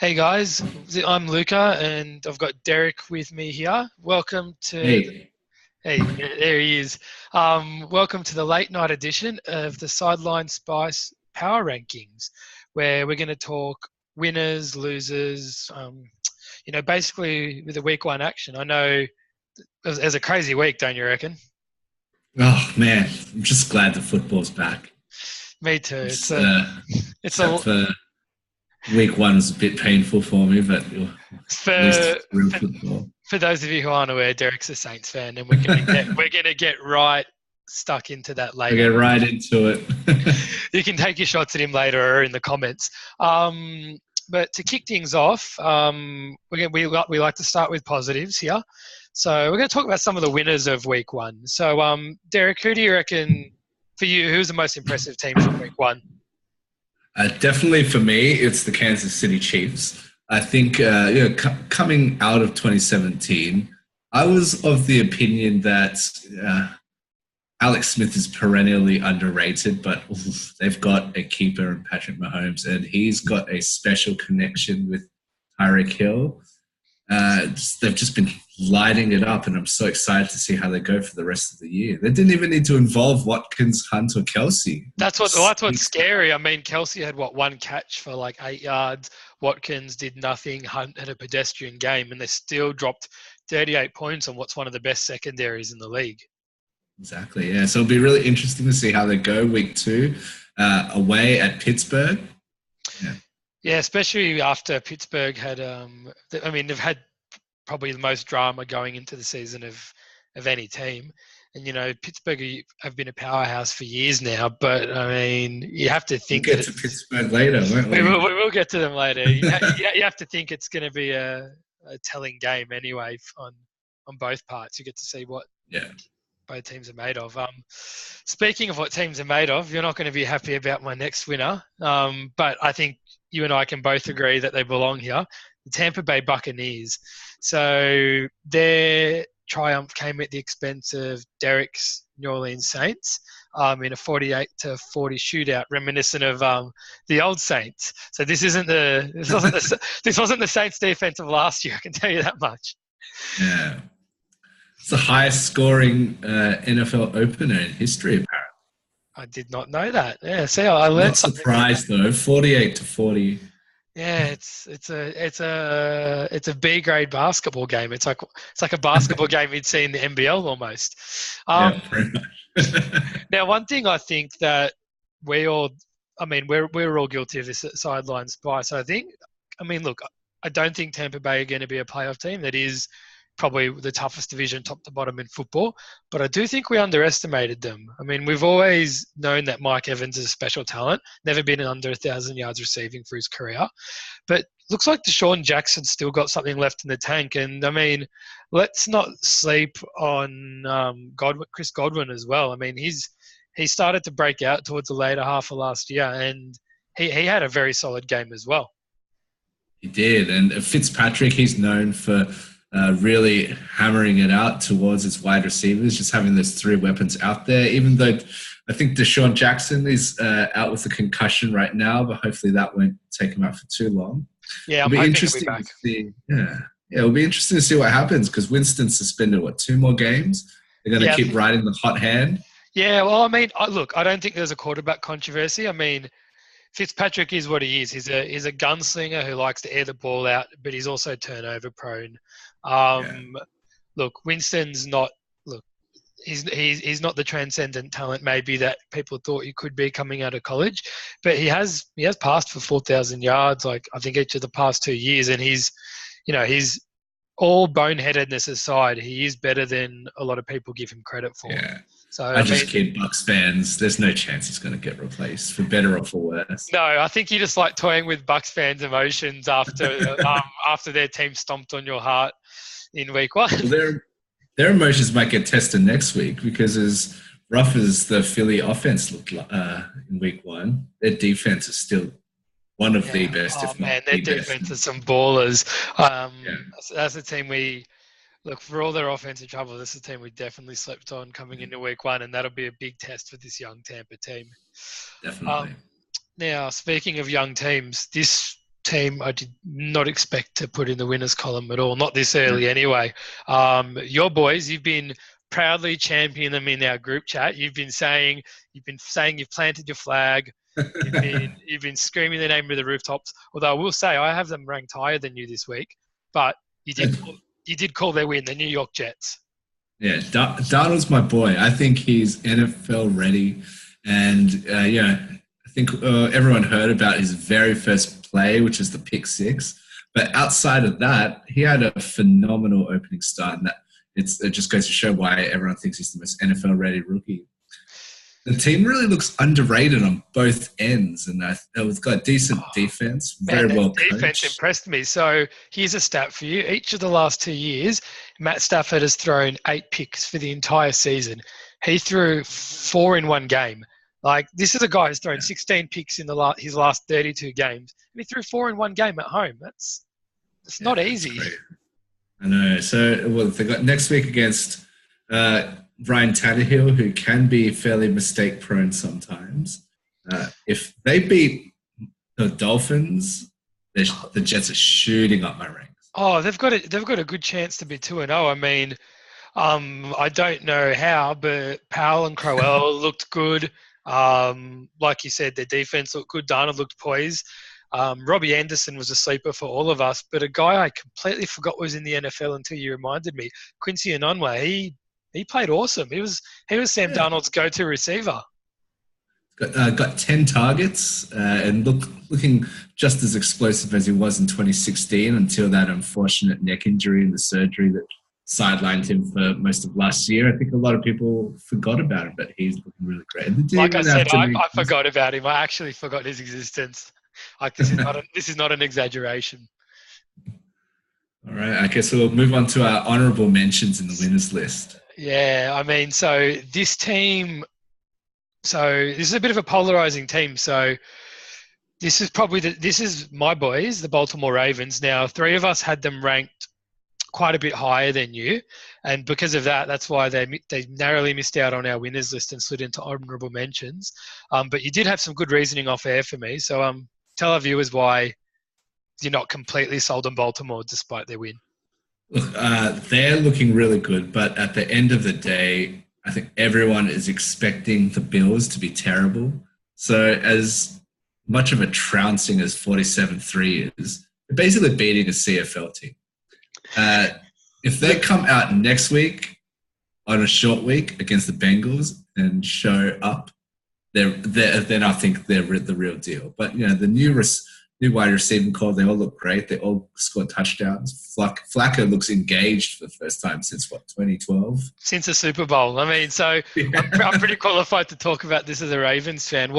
Hey guys, I'm Luca and I've got Derek with me here. Welcome to, Hey, hey, there he is. Welcome to the late night edition of the Sideline Spice Power Rankings, where we're going to talk winners, losers, basically with the week one action. I know it was a crazy week, don't you reckon? oh man, I'm just glad the football's back. Me too. It's, It's except a, for week one was a bit painful for me, but at least for, it's real for football. For those of you who aren't aware, Derek's a Saints fan, and we're gonna get right stuck into that I later. get right into it. You can take your shots at him later or in the comments. But to kick things off, we like to start with positives here. So we're going to talk about some of the winners of week one. So Derek, who do you reckon for you? Who's the most impressive team from week one? Definitely for me, it's the Kansas City Chiefs. I think coming out of 2017, I was of the opinion that Alex Smith is perennially underrated, but they've got a keeper in Patrick Mahomes, and he's got a special connection with Tyreek Hill. They've just been lighting it up, and I'm so excited to see how they go for the rest of the year. They didn't even need to involve Watkins, Hunt, or Kelsey. That's what's scary. I mean, Kelsey had one catch for like 8 yards. Watkins did nothing. Hunt had a pedestrian game, and they still dropped 38 points on what's one of the best secondaries in the league. Exactly, yeah. So it'll be really interesting to see how they go week two away at Pittsburgh. Yeah, Yeah, especially after Pittsburgh had. I mean, they've had probably the most drama going into the season of any team. And Pittsburgh have been a powerhouse for years now. But I mean, you have to we'll think that get to it's. Pittsburgh later, won't We we? will, we will get to them later. You have to think it's going to be a telling game anyway on both parts. You get to see what Yeah. both teams are made of. Speaking of what teams are made of, you're not going to be happy about my next winner, but I think you and I can both agree that they belong here. The Tampa Bay Buccaneers. So their triumph came at the expense of Derek's New Orleans Saints in a 48-40 shootout, reminiscent of the old Saints. So this wasn't the Saints defense of last year. I can tell you that much. Yeah. It's the highest scoring NFL opener in history, apparently. I did not know that. Yeah, see, I learned Not something from that. surprised though. 48-40. Yeah, it's a B grade basketball game. It's like a basketball game you'd see in the NBL almost. Yeah, Um, pretty much. Now, one thing I think that we all, I mean, we're all guilty of this sideline spice. I mean, look, I don't think Tampa Bay are going to be a playoff team. That is probably the toughest division, top to bottom in football. But I do think we underestimated them. I mean, we've always known that Mike Evans is a special talent. Never been under 1,000 yards receiving for his career, but looks like Deshaun Jackson's still got something left in the tank. And I mean, let's not sleep on Chris Godwin as well. I mean, he started to break out towards the later half of last year, and he had a very solid game as well. He did. And Fitzpatrick, he's known for really hammering it out towards his wide receivers, just having those three weapons out there, even though I think Deshaun Jackson is out with a concussion right now, but hopefully that won't take him out for too long. Yeah, It'll I'm be hoping he'll be interesting back. to see. Yeah. Yeah, it'll be interesting to see what happens because Winston's suspended, two more games? They're going to Yeah, keep riding the hot hand. yeah. Well, I mean, look, I don't think there's a quarterback controversy. I mean, Fitzpatrick is what he is. He's a gunslinger who likes to air the ball out, but he's also turnover prone. Yeah. Um, Look, Winston's not. Look, he's not the transcendent talent maybe that people thought he could be coming out of college, but he has passed for 4,000 yards. Like I think each of the past 2 years, and he's all boneheadedness aside, he is better than a lot of people give him credit for. Yeah. So I I just mean, kid Bucks fans. There's no chance he's going to get replaced, for better or for worse. no, I think you just like toying with Bucks fans' emotions after their team stomped on your heart in week one. Well, their emotions might get tested next week because as rough as the Philly offense looked in week one, their defense is still one of the Yeah. best, Oh if not man, their the best. defense is some ballers. Um, Yeah, that's a team we look for all their offensive trouble. This is a team we definitely slept on coming into week one, and that'll be a big test for this young Tampa team. Um, definitely. Now, speaking of young teams, this team I did not expect to put in the winners column at all, not this early anyway. Your boys, you've been proudly championing them in our group chat. You've been saying you've planted your flag. You've been screaming the name of the rooftops. Although I will say I have them ranked higher than you this week, but you did call their win, the New York Jets. Yeah, Darnold's my boy. I think he's NFL ready, and I think everyone heard about his very first play, which is the pick six. But outside of that, he had a phenomenal opening start, and it just goes to show why everyone thinks he's the most NFL ready rookie. The team really looks underrated on both ends, and it's got a decent defense, very Man, well that defense coached. impressed me. So here's a stat for you. Each of the last 2 years, Matt Stafford has thrown 8 picks for the entire season. He threw 4 in one game. Like, this is a guy who's thrown 16 picks in his last 32 games, and he threw 4 in one game at home. That's Yeah, not that's easy. great. I know. So, they got next week against Ryan Tannehill, who can be fairly mistake prone sometimes. If they beat the Dolphins, the Jets are shooting up my ranks. Oh, they've got a good chance to be 2-0. I mean, I don't know how, but Powell and Crowell looked good. Like you said, their defense looked good. Darnold looked poised. Robbie Anderson was a sleeper for all of us, but a guy I completely forgot was in the NFL until you reminded me, Quincy Enunwa. He played awesome. He was Sam Yeah. Darnold's go-to receiver. Got 10 targets and looking just as explosive as he was in 2016 until that unfortunate neck injury and the surgery that sidelined him for most of last year. I think a lot of people forgot about him, but he's looking really great. And they didn't Like I even have said, to I forgot about him. I actually forgot his existence. Like, this is not an exaggeration. All right, I guess we'll move on to our honourable mentions in the winners list. Yeah, I mean, so this team. So this is a bit of a polarizing team. So this is my boys, the Baltimore Ravens. Now, 3 of us had them ranked quite a bit higher than you, and because of that, that's why they narrowly missed out on our winners list and slid into honourable mentions. But you did have some good reasoning off air for me. So tell our viewers why you're not completely sold on Baltimore despite their win. Look, they're looking really good, but at the end of the day, I think everyone is expecting the Bills to be terrible. So as much of a trouncing as 47-3 is, they're basically beating a CFL team. If they come out next week on a short week against the Bengals and show up, then I think they're the real deal. But the new wide receiving core, they all look great. They all scored touchdowns. Flacco looks engaged for the first time since 2012. Since the Super Bowl. I mean, so I'm pretty qualified to talk about this as a Ravens fan.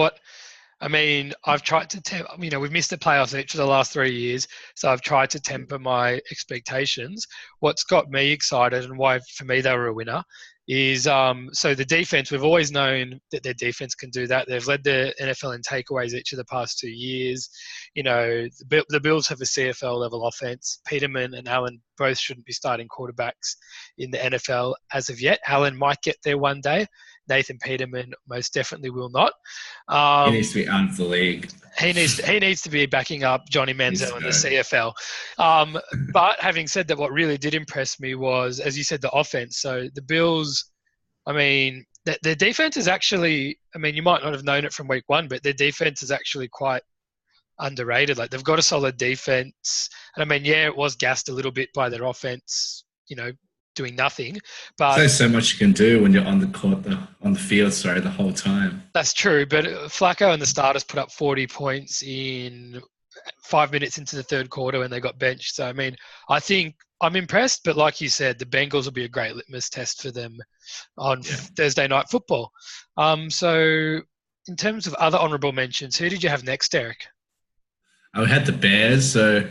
I've tried to we've missed the playoffs each of the last 3 years, so I've tried to temper my expectations. What's got me excited and why, for me, they were a winner is so the defense. We've always known that their defense can do that. They've led the NFL in takeaways each of the past 2 years. The Bills have a CFL level offense. Peterman and Allen both shouldn't be starting quarterbacks in the NFL as of yet. Allen might get there one day. Nathan Peterman most definitely will not. He needs to be out of the league. He needs to be backing up Johnny Manziel in the CFL. But having said that, what really did impress me was, as you said, the offense. So the Bills, their defense is actually, you might not have known it from week 1, but their defense is actually quite underrated. Like, they've got a solid defense. And it was gassed a little bit by their offense, doing nothing. But There's so much you can do when you're on the court, on the field, the whole time. That's true. But Flacco and the starters put up 40 points in 5 minutes into the third quarter when they got benched. So, I think I'm impressed. But like you said, the Bengals will be a great litmus test for them on Thursday Night Football. So in terms of other honourable mentions, who did you have next, Derek? I had the Bears. So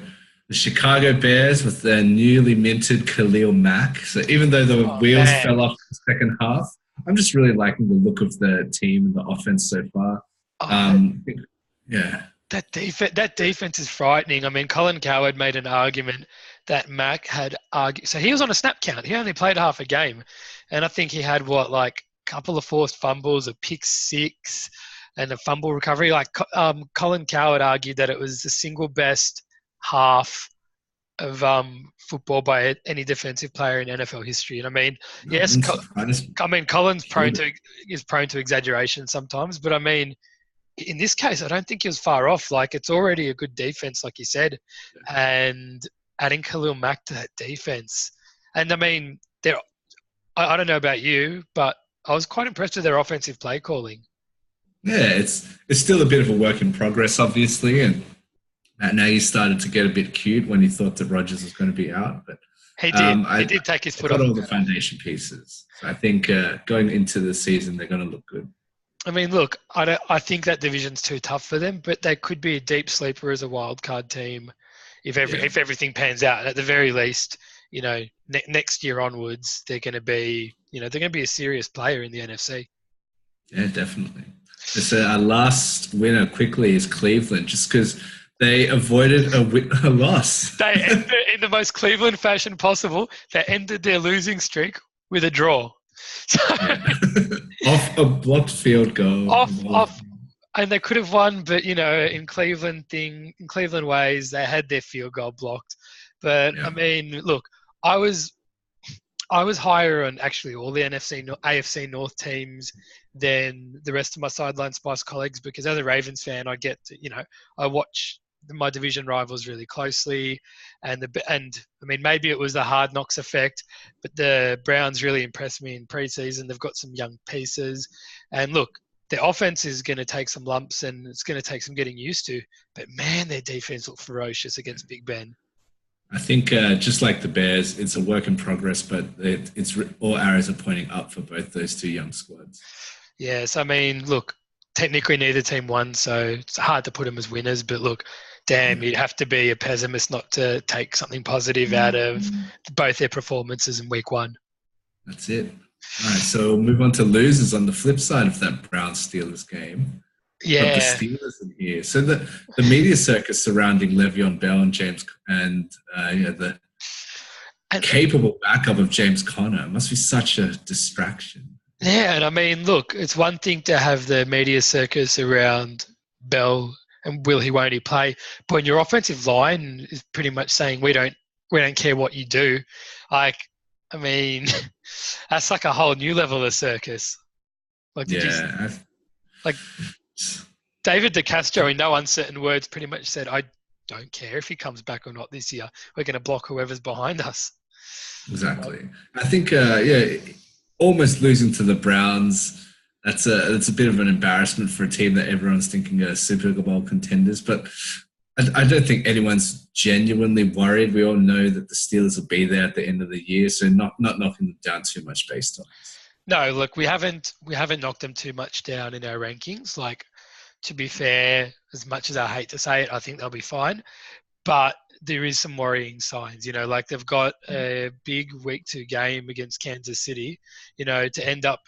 the Chicago Bears with their newly minted Khalil Mack. So even though the wheels fell off the second half, I'm just really liking the look of the team and the offense so far. That defense is frightening. Colin Cowherd made an argument that Mack had argued. So he was on a snap count. He only played half a game. And I think he had a couple of forced fumbles, a pick six, and a fumble recovery. Colin Cowherd argued that it was the single best half of football by any defensive player in NFL history. And I mean, No, it yes, wouldn't surprise me. I mean Collins Killed it. is prone to exaggeration sometimes, but I mean in this case, I don't think he was far off. Like it's already a good defense, like you said, and adding Khalil Mack to that defense, and I mean they're. I don't know about you, but I was quite impressed with their offensive play calling. Yeah, it's still a bit of a work in progress, obviously, and now you started to get a bit cute when you thought that Rogers was going to be out, but He did. He I did take his they foot got off all the the pedal. foundation pieces. So I think going into the season, they're going to look good. I mean, look, I think that division's too tough for them, but they could be a deep sleeper as a wild card team Yeah, if everything pans out. At the very least, next year onwards, they're going to be they're going to be a serious player in the NFC. yeah, definitely. So our last winner quickly is Cleveland, just because they avoided a loss. They ended in the most Cleveland fashion possible. They ended their losing streak with a draw. So Yeah. Off a blocked field goal. off, and they could have won, but in Cleveland ways, they had their field goal blocked. But I Yeah, mean, look, I was I was higher on actually all the AFC North teams than the rest of my Sideline Spice colleagues because as a Ravens fan, I watch my division rivals really closely, and I mean maybe it was the Hard Knocks effect, but the Browns really impressed me in preseason. They've got some young pieces, and look, their offense is going to take some lumps and it's going to take some getting used to. But man, their defense looked ferocious against Big Ben. I think just like the Bears, it's a work in progress, but it's all arrows are pointing up for both those two young squads. Yes, I mean, look, technically neither team won, so it's hard to put them as winners. But look, damn, Yeah, you'd have to be a pessimist not to take something positive out of both their performances in week one. that's it. All right, so we'll move on to losers on the flip side of that Browns Steelers game. Got the Yeah, Steelers in here. So the media circus surrounding Le'Veon Bell and James and the and capable backup of James Conner must be such a distraction. yeah, and I mean, look, it's one thing to have the media circus around Bell and will he, won't he play, but when your offensive line is pretty much saying we don't care what you do, like, I mean, that's like a whole new level of circus. Like, Yeah, like David DeCastro, in no uncertain words, pretty much said, "I don't care if he comes back or not this year. We're going to block whoever's behind us." exactly. I think almost losing to the Browns. That's a bit of an embarrassment for a team that everyone's thinking are Super Bowl contenders. But I don't think anyone's genuinely worried. We all know that the Steelers will be there at the end of the year, so not knocking them down too much based on this. No, look, we haven't knocked them too much down in our rankings. Like, to be fair, as much as I hate to say it, I think they'll be fine. But there is some worrying signs. Like they've got a big week 2 game against Kansas City. To end up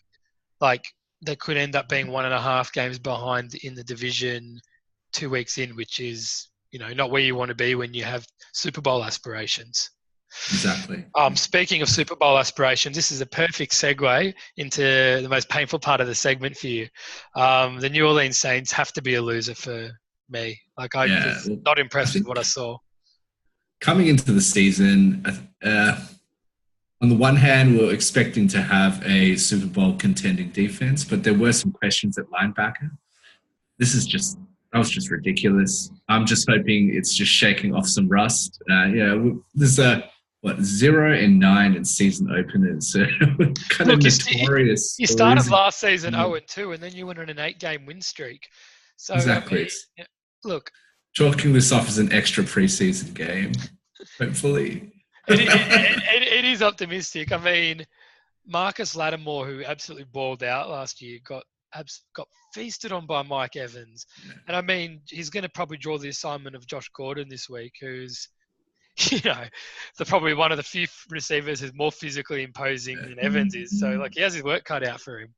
like they could end up being 1.5 games behind in the division 2 weeks in, which is not where you want to be when you have Super Bowl aspirations. Exactly. Speaking of Super Bowl aspirations, this is a perfect segue into the most painful part of the segment for you. The New Orleans Saints have to be a loser for me. Like I Yeah, was not I impressed with think what I saw. coming into the season, on the one hand, we are expecting to have a Super Bowl contending defense, but there were some questions at linebacker. That was just ridiculous. I'm just hoping it's just shaking off some rust. There's 0-9 in season openers. So kind of Look, notorious. you for started losing. last season 0-2, and then you went on an 8-game win streak. So I Exactly. mean, look, Chalking this off as an extra preseason game, hopefully. it is optimistic. I mean, Marcus Lattimore, who absolutely balled out last year, got feasted on by Mike Evans. Yeah. And I mean, he's going to probably draw the assignment of Josh Gordon this week, who's, probably one of the few receivers who's more physically imposing than Evans is. So, like, he has his work cut out for him.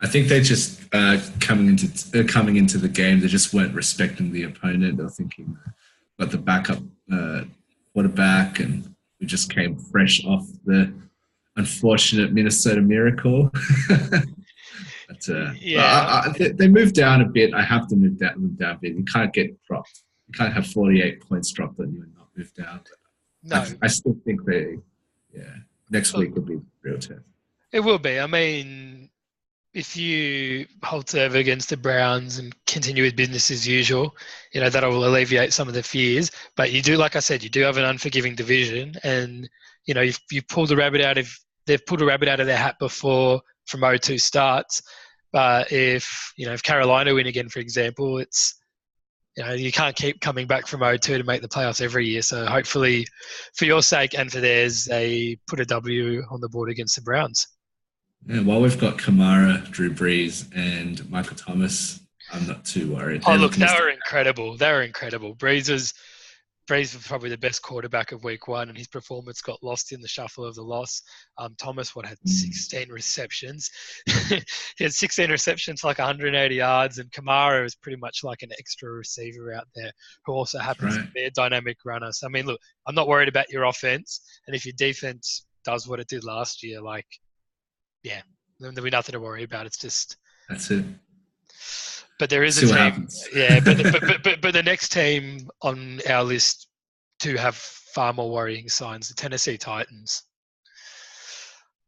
I think they just coming into the game, they just weren't respecting the opponent. They're thinking, got the backup quarterback, and we just came fresh off the unfortunate Minnesota Miracle. But, Yeah. they moved down a bit. I have to move them down a bit. You can't get propped. you can't have 48 points dropped on you and not move down. No, I still think yeah, next look, week will be a real test. it will be. I mean, if you hold serve against the Browns and continue with business as usual, that will alleviate some of the fears. But you do, like I said, you do have an unforgiving division, and you pulled a rabbit out of they've pulled a rabbit out of their hat before from 0-2 starts. But if Carolina win again, for example, it's you can't keep coming back from 0-2 to make the playoffs every year. So hopefully, for your sake and for theirs, they put a W on the board against the Browns. Yeah, while we've got Kamara, Drew Brees, and Michael Thomas, I'm not too worried. Oh, They're look, looking they to were incredible. They were incredible. Breeze was probably the best quarterback of week one, and his performance got lost in the shuffle of the loss. Thomas, had 16 receptions? He had 16 receptions, like 180 yards, and Kamara is pretty much like an extra receiver out there who also happens to be a dynamic runner. So, I mean, look, I'm not worried about your offense, and if your defense does what it did last year, then there'll be nothing to worry about. It's just that's it. But there is See a what team, happens. yeah. But the next team on our list to have far more worrying signs, the Tennessee Titans.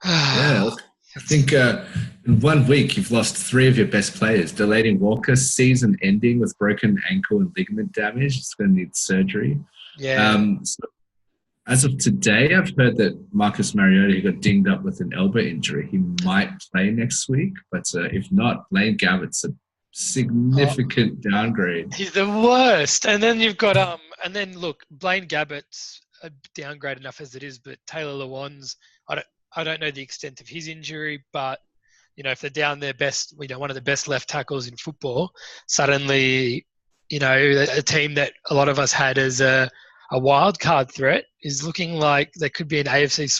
Yeah, look, I think in 1 week you've lost 3 of your best players. Delaney Walker, season ending with broken ankle and ligament damage. It's going to need surgery. Yeah. So as of today, I've heard that Marcus Mariota, who got dinged up with an elbow injury, he might play next week. But if not, Blaine Gabbert's a significant downgrade. He's the worst. And then you've got and then look, Blaine Gabbert's a downgrade enough as it is, but Taylor Lewan's, I don't know the extent of his injury, but if they're down their best, one of the best left tackles in football, suddenly, a team that a lot of us had as a wild card threat is looking like they could be an AFC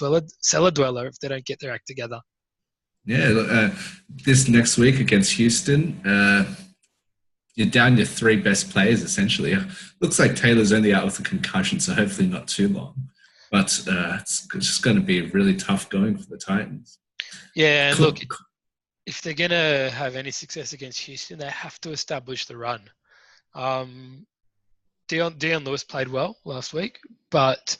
cellar dweller if they don't get their act together. Yeah, this next week against Houston, you're down your 3 best players essentially. Looks like Taylor's only out with a concussion, so hopefully not too long. But it's just going to be really tough going for the Titans. Yeah, and look, if they're going to have any success against Houston, they have to establish the run. Dion Lewis played well last week, but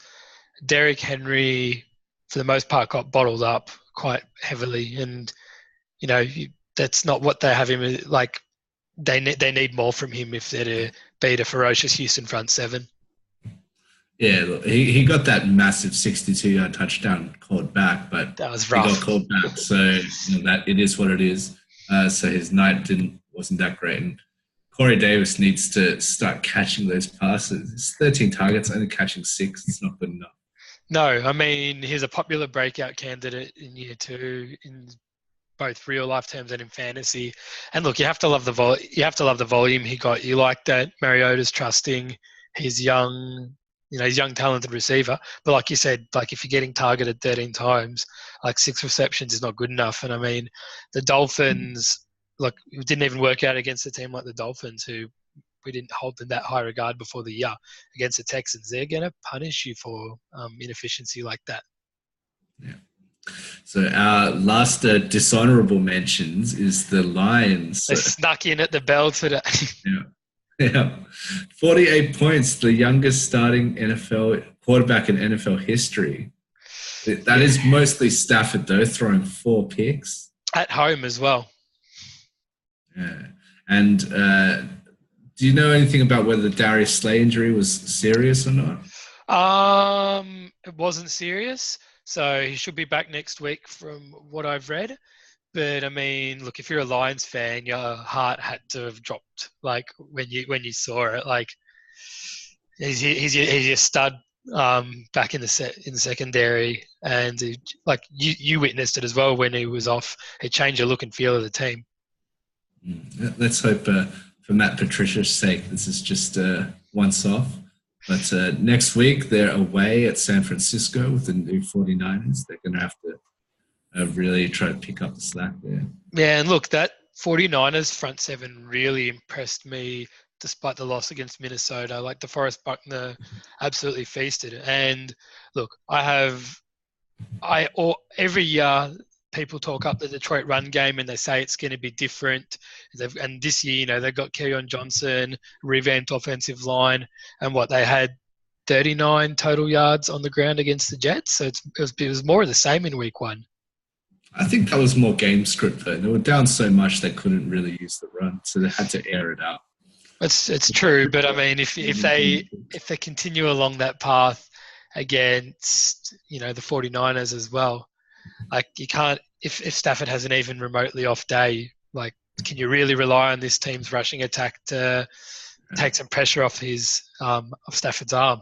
Derrick Henry, for the most part, got bottled up quite heavily. And, that's not what they have him like. They need more from him if they're to beat a ferocious Houston front seven. Yeah, look, he got that massive 62-yard touchdown called back, but that was rough. He got called back, so that it is what it is. So his night wasn't that great. And Corey Davis needs to start catching those passes. It's 13 targets, only catching 6. It's not good enough. No, I mean, he's a popular breakout candidate in year 2 in both real life terms and in fantasy. And look, you have to love the volume he got. You like that Mariota's trusting his young, talented receiver. But like you said, if you're getting targeted 13 times, 6 receptions is not good enough. And I mean, the Dolphins, it didn't even work out against a team like the Dolphins, who we didn't hold in that high regard before the year. Against the Texans, they're going to punish you for inefficiency like that. Yeah. So our last dishonorable mentions is the Lions. They snuck in at the bell today. Yeah. 48 points, the youngest starting NFL quarterback in NFL history. That is mostly Stafford, though, throwing 4 picks. At home as well. Yeah. And do you know anything about whether the Darius Slay injury was serious or not? It wasn't serious. So he should be back next week from what I've read. But I mean, look, if you're a Lions fan, your heart had to have dropped when you saw it. He's your stud back in the secondary, and you witnessed it as well when he was off. It changed the look and feel of the team. Let's hope for Matt Patricia's sake, this is just once off. But next week, they're away at San Francisco with the new 49ers. They're going to have to really try to pick up the slack there. Yeah, and look, that 49ers front seven really impressed me despite the loss against Minnesota. DeForest Buckner absolutely feasted. And look, every year people talk up the Detroit run game and they say it's going to be different. And this year, they've got Keon Johnson, revamped offensive line, and what they had 39 total yards on the ground against the Jets. So it was more of the same in week 1. I think that was more game script though. They were down so much they couldn't really use the run, so they had to air it out. It's true, but I mean, if they continue along that path against the 49ers as well, like you can't if Stafford has an even remotely off day, like can you really rely on this team's rushing attack to take some pressure off of Stafford's arm?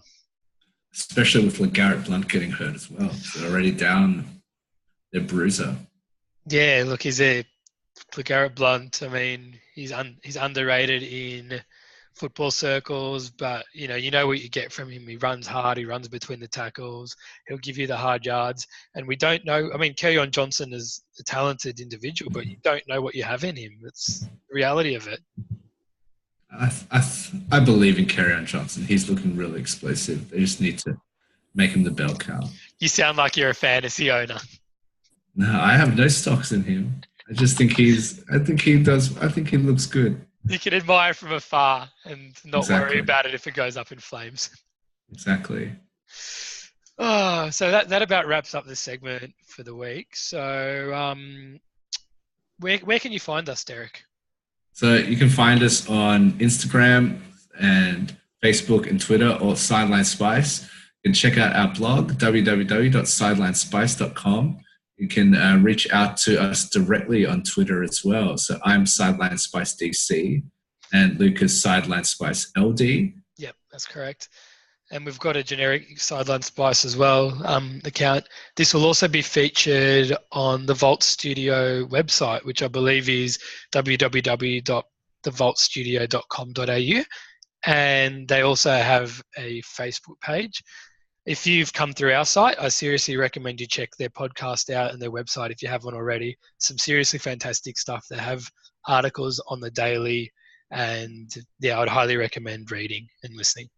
Especially with LeGarrette Blount getting hurt as well. They're already down their bruiser. Yeah, look, LeGarrette Blount, I mean, he's underrated in football circles, but you know what you get from him. He runs hard, he runs between the tackles, he'll give you the hard yards, and we don't know. I mean, Keon Johnson is a talented individual, but you don't know what you have in him. That's the reality of it. I believe in Kerryon Johnson. He's looking really explosive. They just need to make him the bell cow. You sound like you're a fantasy owner. No, I have no stocks in him. I just think I think he looks good. You can admire from afar and not worry about it if it goes up in flames. Exactly. Oh, so that about wraps up this segment for the week. So where can you find us, Derek? So you can find us on Instagram and Facebook and Twitter, or Sideline Spice. You can check out our blog, www.sidelinespice.com. You can reach out to us directly on Twitter as well. So I'm Sideline Spice DC and Lucas Sideline Spice LD. Yep, that's correct. And we've got a generic Sideline Spice as well account. This will also be featured on the Vault Studio website, which I believe is www.thevaultstudio.com.au. And they also have a Facebook page. If you've come through our site, I seriously recommend you check their podcast out and their website if you haven't already. Some seriously fantastic stuff. They have articles on the daily, and yeah, I'd highly recommend reading and listening.